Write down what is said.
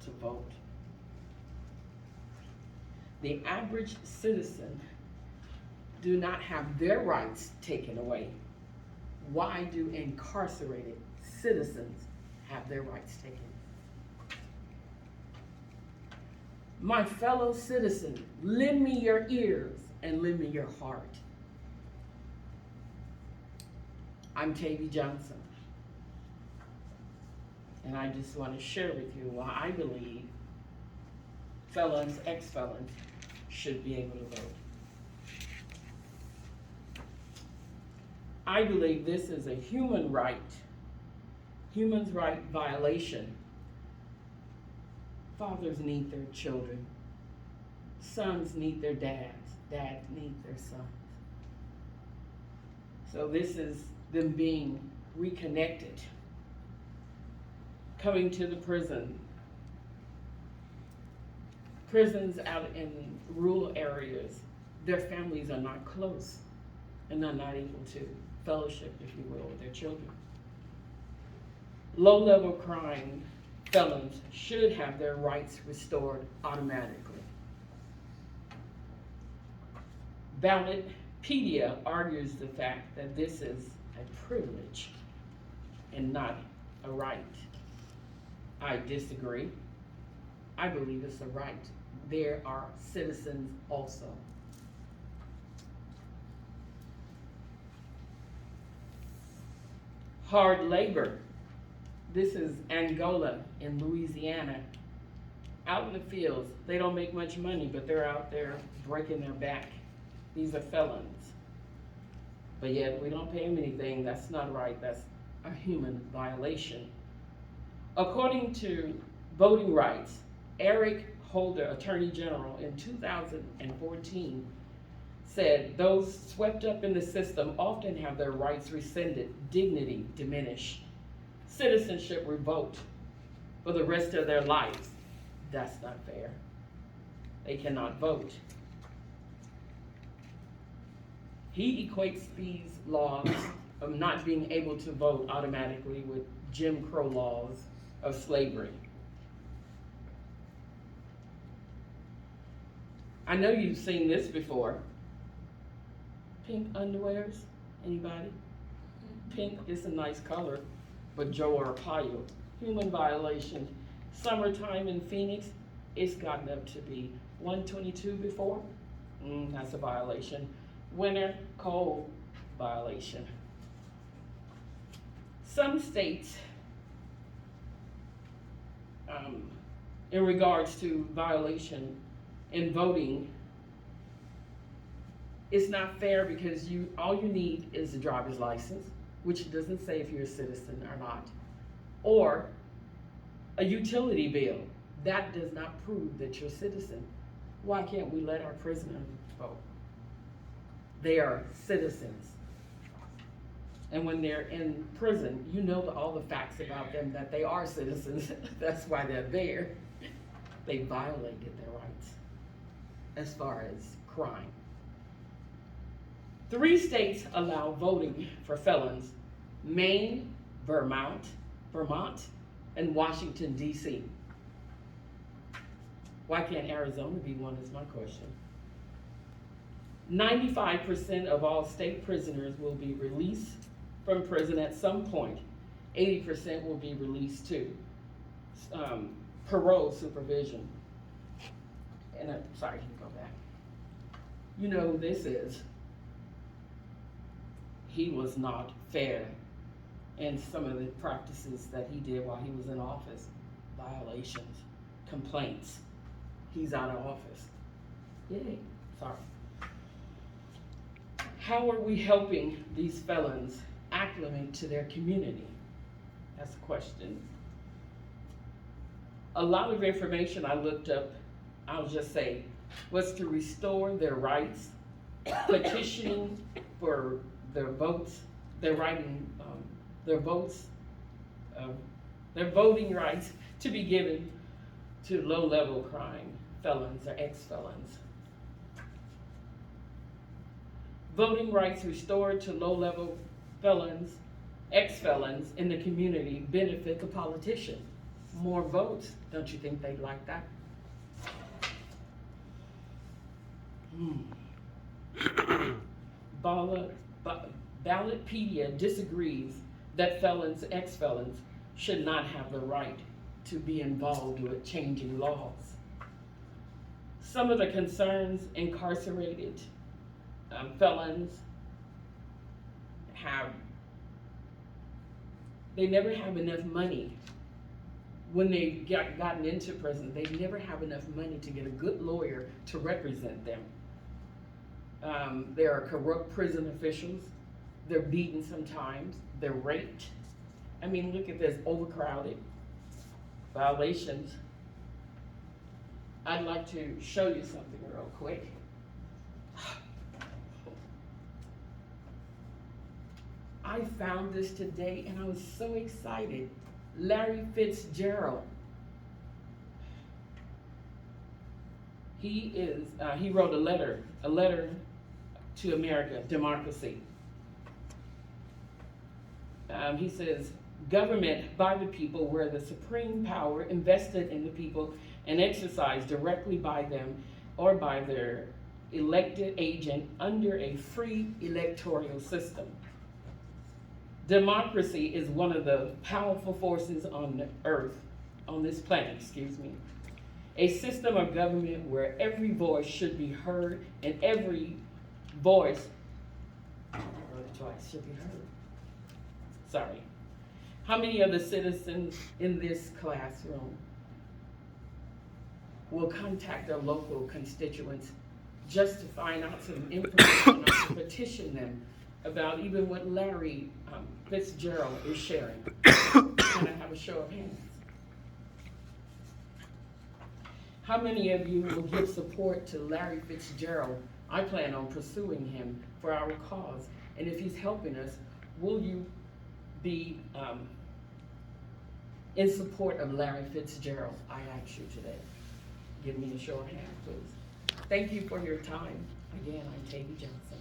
to vote. The average citizen do not have their rights taken away. Why do incarcerated citizens have their rights taken? My fellow citizen, lend me your ears and lend me your heart. I'm Tavy Johnson, and I just want to share with you why I believe felons, ex-felons, should be able to vote. I believe this is a human right violation. Fathers need their children. Sons need their dads. Dads need their sons. So this is them being reconnected, coming to the prison. Prisons out in rural areas, their families are not close and are not able to fellowship, if you will, with their children. Low-level crime felons should have their rights restored automatically. Ballotpedia argues the fact that this is a privilege and not a right. I disagree. I believe it's a right. There are citizens also. Hard labor. This is Angola in Louisiana. Out in the fields, they don't make much money, but they're out there breaking their back. These are felons. But yet we don't pay them anything. That's not right. That's a human violation. According to voting rights, Eric Holder, Attorney General, in 2014, said those swept up in the system often have their rights rescinded, dignity diminished, citizenship revoked for the rest of their lives. That's not fair. They cannot vote. He equates these laws of not being able to vote automatically with Jim Crow laws of slavery. I know you've seen this before. Pink underwears, anybody? Pink is a nice color, but Joe Arpaio, human violation. Summertime in Phoenix, it's gotten up to be 122 before. That's a violation. Winter, cold, violation. Some states, in regards to violation in voting, it's not fair because all you need is a driver's license, which doesn't say if you're a citizen or not, or a utility bill. That does not prove that you're a citizen. Why can't we let our prisoners vote? They are citizens. And when they're in prison, you know all the facts about them, that they are citizens. That's why they're there. They violated their rights as far as crime. 3 states allow voting for felons: Maine, Vermont, and Washington, D.C. Why can't Arizona be one is my question. 95% of all state prisoners will be released from prison at some point. 80% will be released too. Parole supervision. And sorry, you can go back. You know who this is. He was not fair in some of the practices that he did while he was in office. Violations, complaints. He's out of office. Yay, sorry. How are we helping these felons acclimate to their community? That's a question. A lot of information I looked up, I'll just say, was to restore their rights, petitioning for their votes, their voting rights to be given to low-level crime felons or ex-felons. Voting rights restored to low-level felons, ex-felons in the community benefit the politician. more votes. Don't you think they'd like that? Ballotpedia disagrees that felons, ex-felons, should not have the right to be involved with changing laws. Some of the concerns incarcerated felons have, they never have enough money. When they've gotten into prison, they never have enough money to get a good lawyer to represent them. There are corrupt prison officials. They're beaten sometimes. They're raped. I mean, look at this, overcrowded, violations. I'd like to show you something real quick. I found this today and I was so excited. Larry Fitzgerald. He wrote a letter to America, democracy. He says, government by the people, where the supreme power invested in the people and exercised directly by them or by their elected agent under a free electoral system. Democracy is one of the powerful forces on the earth, on this planet, a system of government where every voice should be heard and every voice, should be heard. Sorry. How many of the citizens in this classroom will contact their local constituents just to find out some information or to petition them about even what Larry Fitzgerald is sharing? Can I have a show of hands? How many of you will give support to Larry Fitzgerald? I plan on pursuing him for our cause. And if he's helping us, will you be in support of Larry Fitzgerald? I ask you today. Give me a show of hands, please. Thank you for your time. Again, I'm Tavy Johnson.